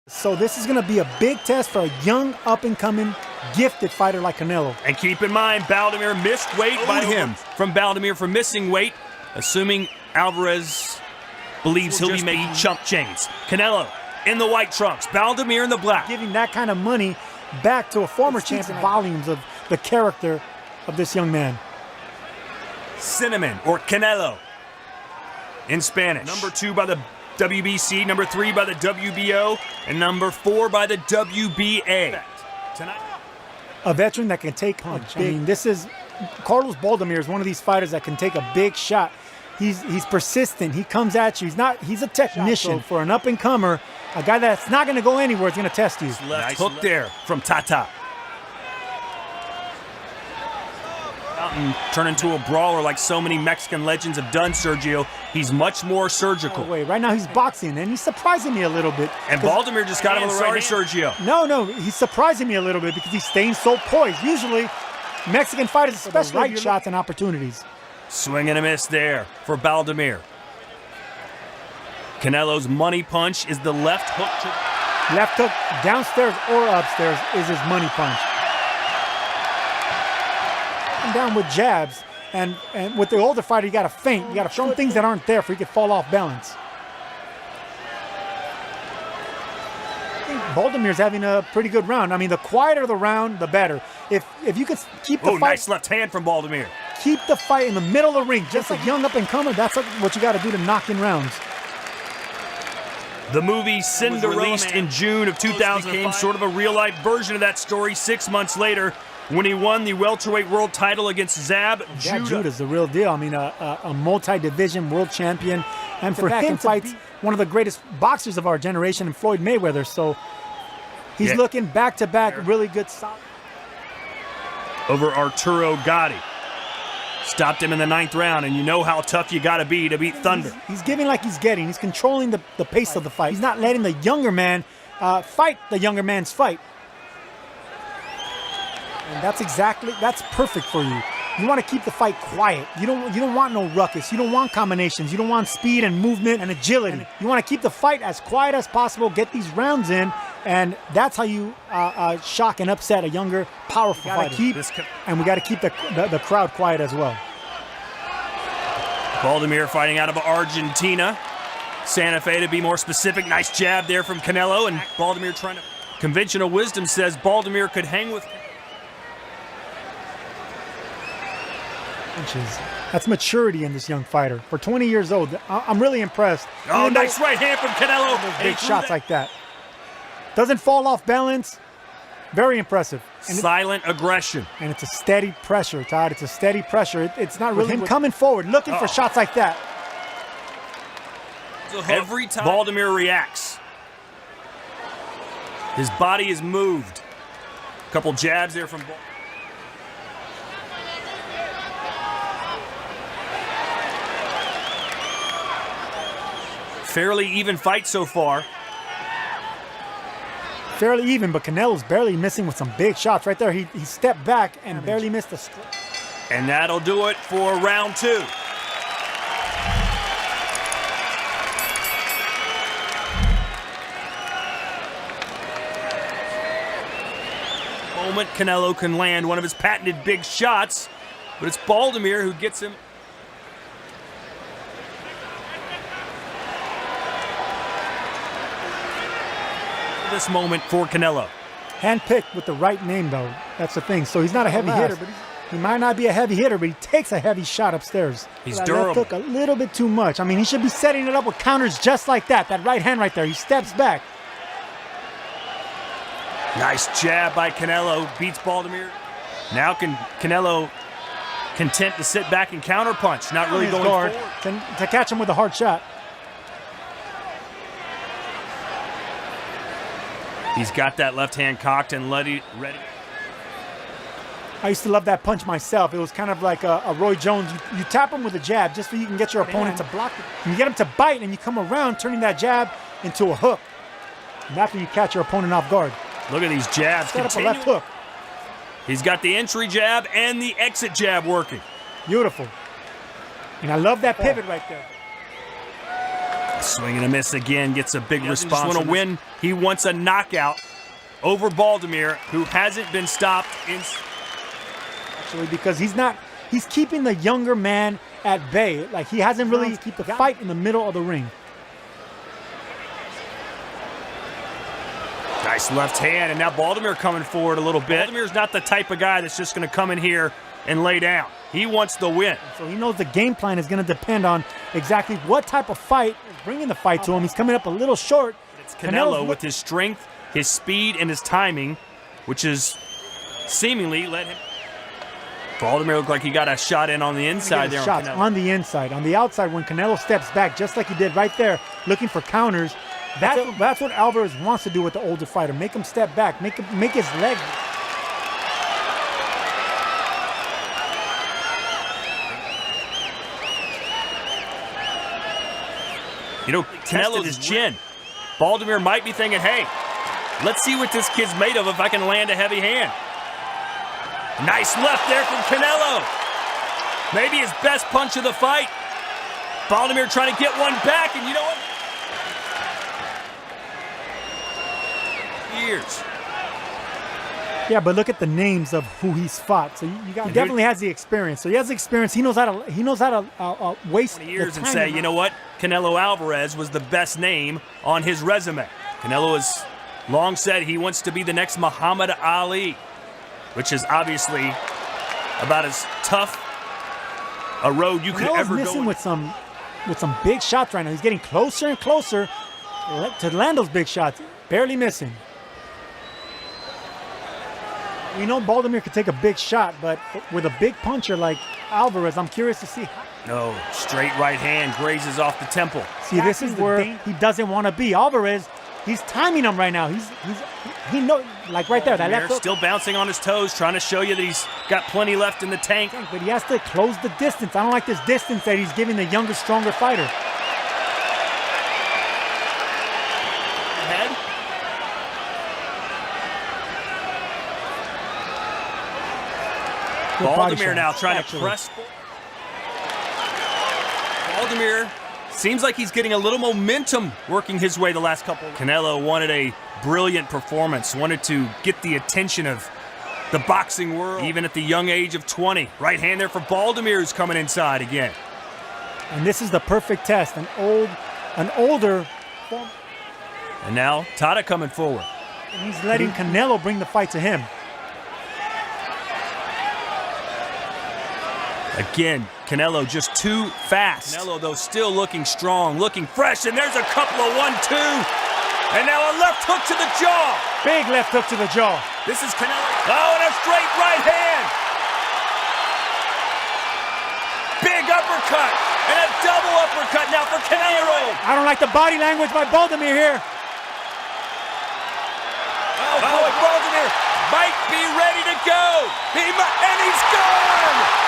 So this is going to be a big test for a young, up-and-coming, gifted fighter like Canelo. And keep in mind, Baldomir missed weight by him. From Baldomir for missing weight, assuming Alvarez believes he'll be making chump change. Canelo in the white trunks, Baldomir in the black. Giving that kind of money back to a former champion, volumes of the character of this young man. Cinnamon, or Canelo, in Spanish. Number 2 by the WBC, number 3 by the WBO, and number 4 by the WBA. Tonight, a veteran that can take a big. I mean, this is Carlos Baldomir is one of these fighters that can take a big shot. He's persistent. He comes at you. He's a technician. For an up-and-comer, a guy that's not going to go anywhere is going to test you. Nice hook there from Tata. And turn into a brawler like so many Mexican legends have done, Sergio. He's much more surgical. Wait, right now he's boxing, and he's surprising me a little bit. And Baldomir just got him on the right hand. Sergio. No, he's surprising me a little bit because he's staying so poised. Usually, Mexican fighters, especially right shots and opportunities. Swing and a miss there for Baldomir. Canelo's money punch is the left hook. Left hook downstairs or upstairs is his money punch. Down with jabs, and with the older fighter, you got to feint. You got to show him things that aren't there for he could fall off balance. I think Baldomir's having a pretty good round. I mean, the quieter the round, the better. If you could keep the fight, nice left hand from Baldomir. Keep the fight in the middle of the ring, just a young up-and-comer. That's what you got to do to knock in rounds. The movie Cinderella, released in June of 2000, became sort of a real-life version of that story 6 months later, when he won the welterweight world title against Zab Judah's the real deal. I mean, a multi-division world champion. And for him, fights one of the greatest boxers of our generation, in Floyd Mayweather. So he's looking back-to-back really good. Over Arturo Gatti. Stopped him in the 9th round, and you know how tough you got to be to beat Thunder. He's giving like he's getting. He's controlling the pace of the fight. He's not letting the younger man fight the younger man's fight. And that's perfect for you. You want to keep the fight quiet. You don't want no ruckus. You don't want combinations. You don't want speed and movement and agility. You want to keep the fight as quiet as possible, get these rounds in, and that's how you shock and upset a younger, powerful fighter. And we got to keep the crowd quiet as well. Baldomir fighting out of Argentina. Santa Fe, to be more specific. Nice jab there from Canelo, and Baldomir trying to... Conventional wisdom says Baldomir could hang with... That's maturity in this young fighter. For 20 years old, I'm really impressed. Oh, nice right hand from Canelo. Big shots like that. Doesn't fall off balance. Very impressive. And silent aggression. And it's a steady pressure, Todd. It's a steady pressure. It's not really him coming forward, looking for shots like that. Every time Baldomir reacts, his body is moved. A couple jabs there from Baldomir. Fairly even fight so far. Fairly even, but Canelo's barely missing with some big shots. Right there, he stepped back and barely missed a strike. And that'll do it for round 2. Moment Canelo can land one of his patented big shots, but it's Baldomir who gets him. This moment for Canelo. Handpicked with the right name, though. That's the thing. So he's not a heavy hitter, but he might not be a heavy hitter, but he takes a heavy shot upstairs. He's durable. That took a little bit too much. I mean, he should be setting it up with counters just like that. That right hand right there. He steps back. Nice jab by Canelo. Beats Baldomir. Now can Canelo content to sit back and counterpunch, not really going forward. To catch him with a hard shot. He's got that left hand cocked and ready. I used to love that punch myself. It was kind of like a Roy Jones. You tap him with a jab just so you can get your opponent to block it. You get him to bite, and you come around turning that jab into a hook. And after you catch your opponent off guard. Look at these jabs. Set up a left hook. He's got the entry jab and the exit jab working. Beautiful. And I love that pivot right there. Swing and a miss again, gets a big response. He doesn't just want to win, he wants a knockout over Baldomir, who hasn't been stopped in... Actually, because he's keeping the younger man at bay. Like, he hasn't really keep the fight in the middle of the ring. Nice left hand, and now Baldomir coming forward a little bit. Baldomir's not the type of guy that's just going to come in here and lay down. He wants the win. So he knows the game plan is going to depend on exactly what type of fight is bringing the fight to him. He's coming up a little short. It's Canelo with his strength, his speed, and his timing, which is seemingly led him. Baldomir looked like he got a shot in on the inside there. Shots on the inside. On the outside, when Canelo steps back, just like he did right there, looking for counters, that's what Alvarez wants to do with the older fighter. Make him step back, make his leg. You know, Canelo's his chin. Baldomir might be thinking, hey, let's see what this kid's made of if I can land a heavy hand. Nice left there from Canelo. Maybe his best punch of the fight. Baldomir trying to get one back, and you know what? Years. Yeah, but look at the names of who he's fought. So he definitely has the experience. So he has the experience. He knows how to waste years and say, you know what? Canelo Alvarez was the best name on his resume. Canelo has long said he wants to be the next Muhammad Ali, which is obviously about as tough a road you could ever go. Missing with some big shots right now. He's getting closer and closer to land those big shots. Barely missing. We know Baldomir could take a big shot, but with a big puncher like Alvarez, I'm curious to see. No, straight right hand grazes off the temple. See, this is where he doesn't want to be. Alvarez, he's timing him right now. He knows, like right there, that left hook. Still bouncing on his toes, trying to show you that he's got plenty left in the tank. But he has to close the distance. I don't like this distance that he's giving the younger, stronger fighter. Baldomir now trying to press. Baldomir seems like he's getting a little momentum working his way the last couple. Canelo wanted a brilliant performance, wanted to get the attention of the boxing world, even at the young age of 20. Right hand there for Baldomir, who's coming inside again. And this is the perfect test, an older. And now Tada coming forward. And he's letting Canelo bring the fight to him. Again, Canelo just too fast. Canelo, though, still looking strong, looking fresh, and there's a couple of 1-2. And now a left hook to the jaw. Big left hook to the jaw. This is Canelo. Oh, and a straight right hand. Big uppercut, and a double uppercut now for Canelo. I don't like the body language by Baldomir here. Oh, boy, Baldomir might be ready to go. And he's gone.